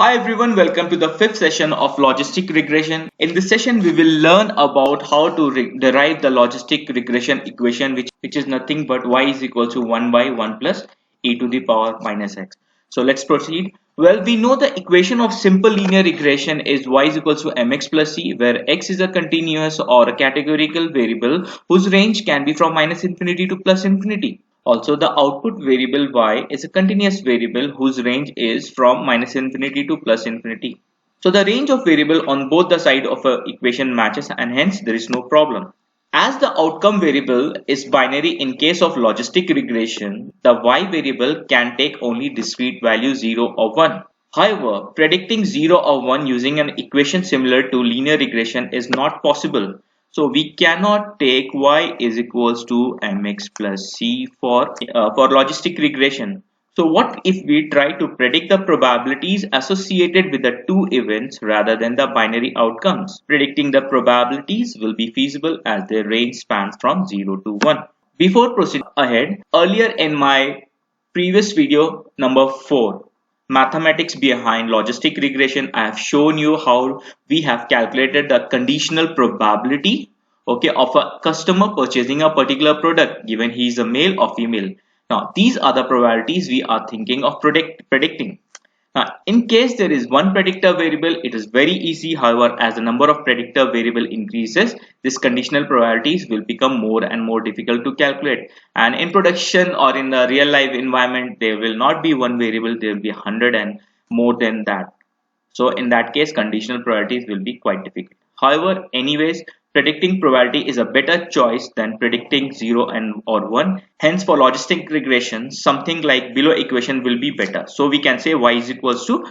Hi everyone, welcome to the fifth session of logistic regression. In this session, we will learn about how to derive the logistic regression equation, which is nothing but y is equal to 1 by 1 plus e to the power minus x. So let's proceed. Well, we know the equation of simple linear regression is y is equal to mx plus c, where x is a continuous or a categorical variable whose range can be from minus infinity to plus infinity. Also, the output variable y is a continuous variable whose range is from minus infinity to plus infinity. So the range of variable on both the side of a equation matches, and hence there is no problem. As the outcome variable is binary in case of logistic regression, the y variable can take only discrete value 0 or 1. However, predicting 0 or 1 using an equation similar to linear regression is not possible. So we cannot take y is equals to mx plus c for logistic regression. So what if we try to predict the probabilities associated with the two events rather than the binary outcomes? Predicting the probabilities will be feasible as their range spans from 0 to 1. Before proceeding ahead, earlier in my previous video number 4, mathematics behind logistic regression, I have shown you how we have calculated the conditional probability, okay, of a customer purchasing a particular product given he is a male or female. Now these are the probabilities we are thinking of predicting. Now, in case there is one predictor variable, it is very easy. However, as the number of predictor variable increases, this conditional probabilities will become more and more difficult to calculate. And in production or in the real life environment, there will not be one variable, there will be 100 and more than that. So in that case, conditional probabilities will be quite difficult. However, anyways, predicting probability is a better choice than predicting 0 and or 1. Hence, for logistic regression, something like below equation will be better. So we can say y is equals to,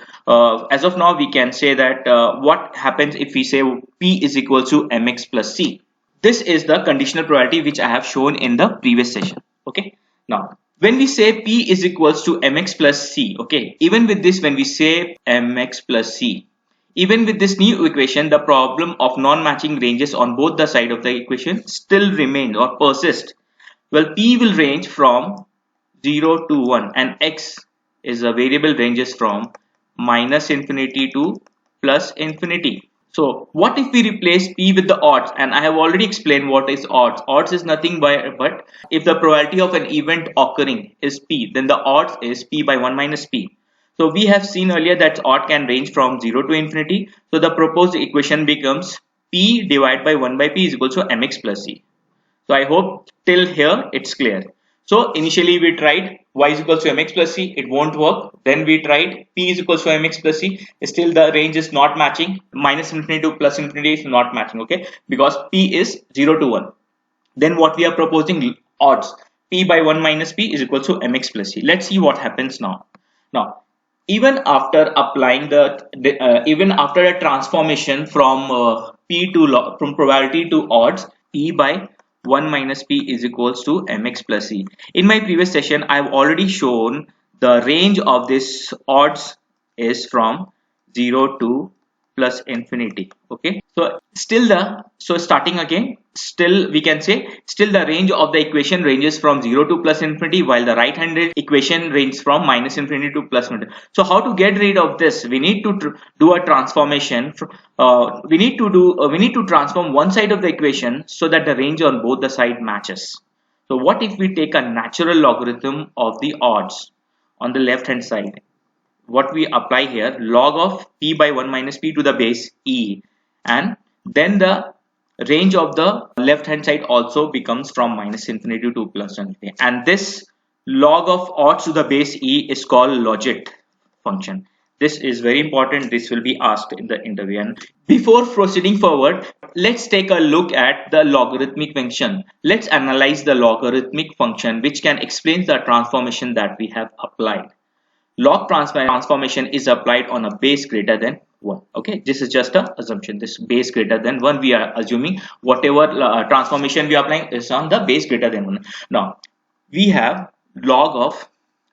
as of now, we can say that what happens if we say p is equal to mx plus c. This is the conditional probability which I have shown in the previous session. Okay. Now, when we say p is equals to mx plus c, okay, even with this, when we say mx plus c, even with this new equation, the problem of non-matching ranges on both the side of the equation still remains or persist. Well, p will range from 0 to 1 and x is a variable ranges from minus infinity to plus infinity. So what if we replace p with the odds? And I have already explained what is odds. Odds is nothing but if the probability of an event occurring is p, then the odds is p by 1 minus p. So we have seen earlier that odd can range from 0 to infinity. So the proposed equation becomes p divided by 1 by p is equal to mx plus c. So I hope till here it's clear. So initially we tried y is equal to mx plus c, it won't work. Then we tried p is equal to mx plus c, still the range is not matching. Minus infinity to plus infinity is not matching, okay, because p is 0 to 1. Then what we are proposing, odds, p by 1 minus p is equal to mx plus c. Let's see what happens now. Now, even after applying even after a transformation from from probability to odds, p by 1 minus p is equals to mx plus c. In my previous session, I have already shown the range of this odds is from 0 to plus infinity. Okay, so starting again, still we can say still the range of the equation ranges from 0 to plus infinity, while the right handed equation ranges from minus infinity to plus infinity. So how to get rid of this? We need to do a transformation. We need to transform one side of the equation so that the range on both the side matches. So what if we take a natural logarithm of the odds on the left hand side? What we apply here, log of p by 1 minus p to the base e, and then the range of the left hand side also becomes from minus infinity to plus infinity, and this log of odds to the base e is called logit function. This is very important. This will be asked in the interview. And before proceeding forward, let's take a look at the logarithmic function. Let's analyze the logarithmic function, which can explain the transformation that we have applied. Log transformation is applied on a base greater than 1. Okay, this is just an assumption. This base greater than 1, we are assuming whatever transformation we are applying is on the base greater than 1. Now we have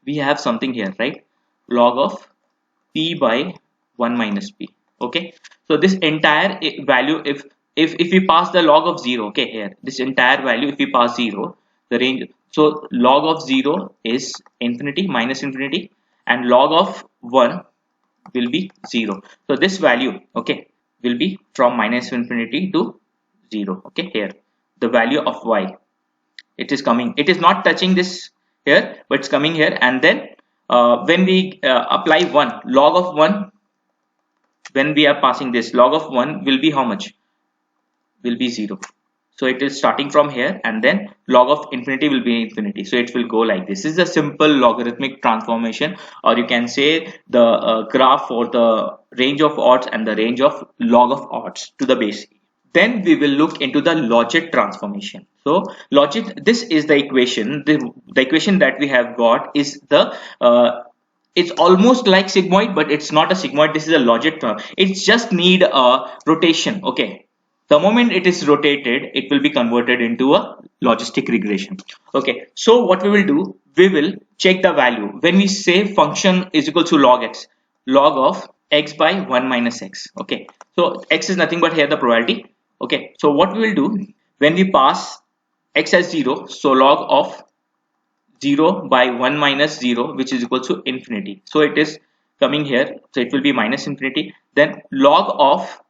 we have something here, right? Log of p by 1 minus p. Okay, so this entire value, if we pass the log of 0, okay, here this entire value, if we pass 0, the range, so log of 0 is infinity, minus infinity, and log of 1, will be 0. So this value, okay, will be from minus infinity to 0. Okay, here the value of y, it is coming, it is not touching this here, but it's coming here. And then when we apply 1, log of 1, when we are passing this, log of 1 will be how much? Will be 0. So it is starting from here, and then log of infinity will be infinity. So it will go like this. This is a simple logarithmic transformation, or you can say the graph for the range of odds and the range of log of odds to the base. Then we will look into the logit transformation. So logit, this is the equation. The equation that we have got is the it's almost like sigmoid, but it's not a sigmoid. This is a logit term. It just need a rotation. Okay, the moment it is rotated, it will be converted into a logistic regression. Okay, so what we will do, we will check the value. When we say function is equal to log x, log of x by 1 minus x. Okay, so x is nothing but here the probability. Okay, so what we will do, when we pass x as 0, so log of 0 by 1 minus 0, which is equal to infinity. So it is coming here, so it will be minus infinity. Then log of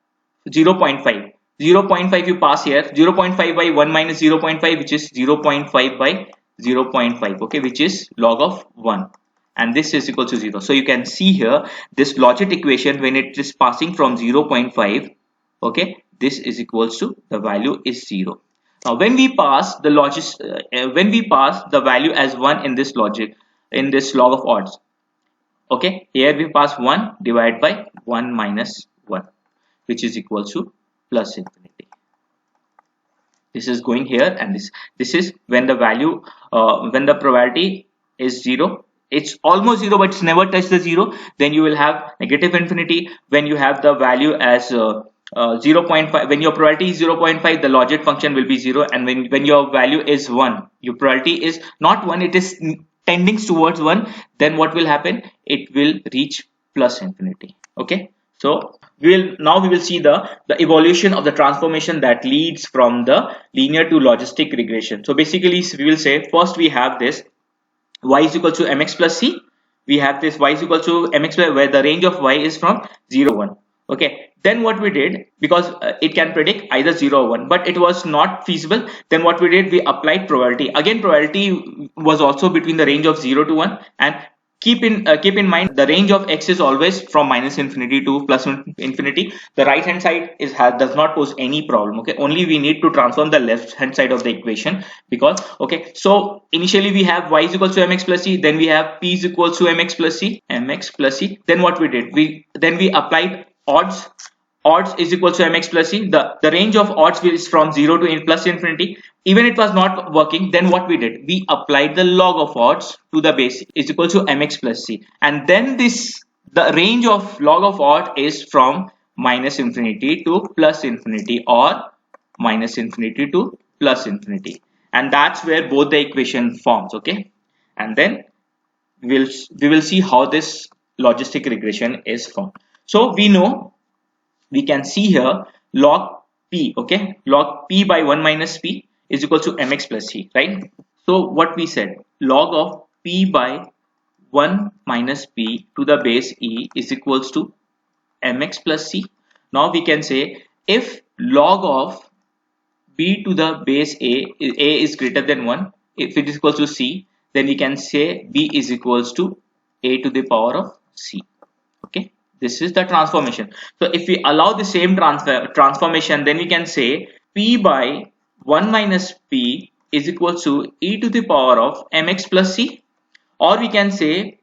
0.5, 0.5 you pass here, 0.5 by 1 minus 0.5, which is 0.5 by 0.5, okay, which is log of 1, and this is equal to 0. So you can see here this logit equation, when it is passing from 0.5, okay, this is equals to, the value is 0. Now when we pass the when we pass the value as 1 in this logic, in this log of odds, okay, here we pass 1 divided by 1 minus 1, which is equal to plus infinity. This is going here, and this is when the value when the probability is 0, it's almost 0 but it's never touched the 0, then you will have negative infinity. When you have the value as 0.5, when your probability is 0.5, the logit function will be 0, and when your value is 1, your probability is not 1, it is tending towards 1, then what will happen, it will reach plus infinity. Okay, so we will see the evolution of the transformation that leads from the linear to logistic regression. So basically we will say, first we have this y is equal to mx plus c, we have this y is equal to mx where the range of y is from 0 1. Okay, then what we did, because it can predict either 0 or 1, but it was not feasible, then what we did, we applied probability. Again, probability was also between the range of 0 to 1, and keep in mind the range of x is always from minus infinity to plus infinity. The right hand side does not pose any problem. Okay, only we need to transform the left hand side of the equation, because okay, so initially we have y is equal to mx plus c, then we have p is equal to mx plus c. Then what we did, we applied odds is equal to mx plus c. The range of odds is from 0 to plus infinity. Even it was not working, then what we did, we applied the log of odds to the base is equal to mx plus c, and then the range of log of odd is from minus infinity to plus infinity, or minus infinity to plus infinity, and that's where both the equation forms. Okay, and then we will see how this logistic regression is formed. So we can see here log p, okay, log p by 1 minus p is equal to mx plus c, right? So what we said, log of p by 1 minus p to the base e is equals to mx plus c. Now we can say, if log of b to the base a is greater than 1, if it is equal to c, then we can say b is equals to a to the power of c. Okay, this is the transformation. So if we allow the same transformation, then we can say p by 1 minus p is equal to e to the power of mx plus c, or we can say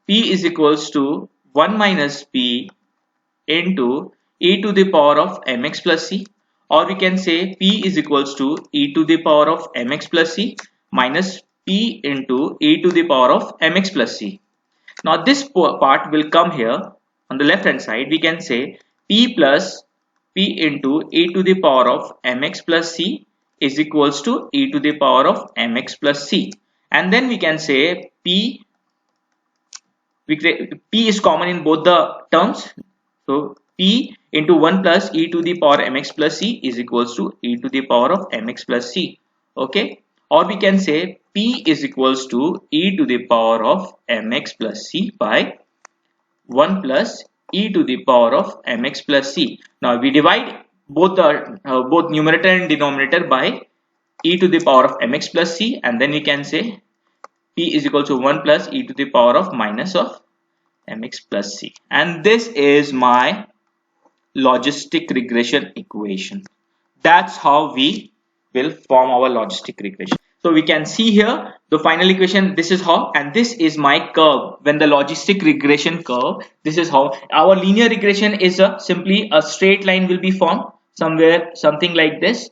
p is equals to 1 minus p into e to the power of mx plus c, or we can say p is equals to e to the power of mx plus c minus p into e to the power of mx plus c. Now this part will come here on the left hand side. We can say p plus p into e to the power of mx plus c is equals to e to the power of mx plus c, and then we can say p is common in both the terms. So p into 1 plus e to the power mx plus c is equals to e to the power of mx plus c. Okay, or we can say p is equals to e to the power of mx plus c by 1 plus e to the power of mx plus c. Now we divide both numerator and denominator by e to the power of mx plus c, and then we can say p is equal to 1 plus e to the power of minus of mx plus c. And this is my logistic regression equation. That's how we will form our logistic regression. So we can see here the final equation. This is how, and this is my curve. When the logistic regression curve, this is how our linear regression is simply a straight line will be formed somewhere, something like this,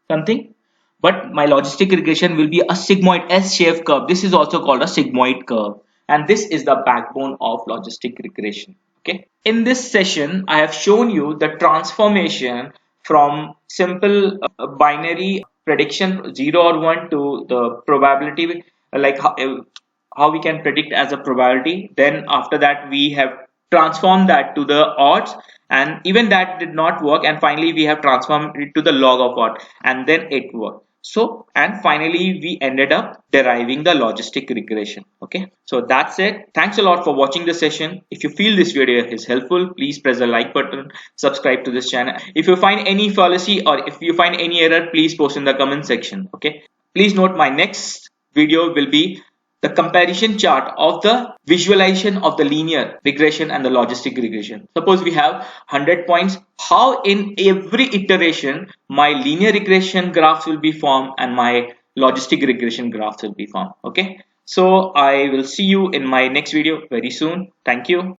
something. But my logistic regression will be a sigmoid S-shaped curve. This is also called a sigmoid curve, and this is the backbone of logistic regression. Okay. In this session, I have shown you the transformation from simple binary prediction 0 or 1 to the probability, like how we can predict as a probability. Then after that, we have transformed that to the odds, and even that did not work, and finally we have transformed it to the log of odd, and then it worked. So, and finally we ended up deriving the logistic regression. Okay, so that's it. Thanks a lot for watching the session. If you feel this video is helpful, please press the like button, subscribe to this channel. If you find any fallacy or if you find any error, please post in the comment section. Okay, please note my next video will be the comparison chart of the visualization of the linear regression and the logistic regression. Suppose we have 100 points, how in every iteration my linear regression graphs will be formed and my logistic regression graphs will be formed. Okay, so I will see you in my next video very soon. Thank you.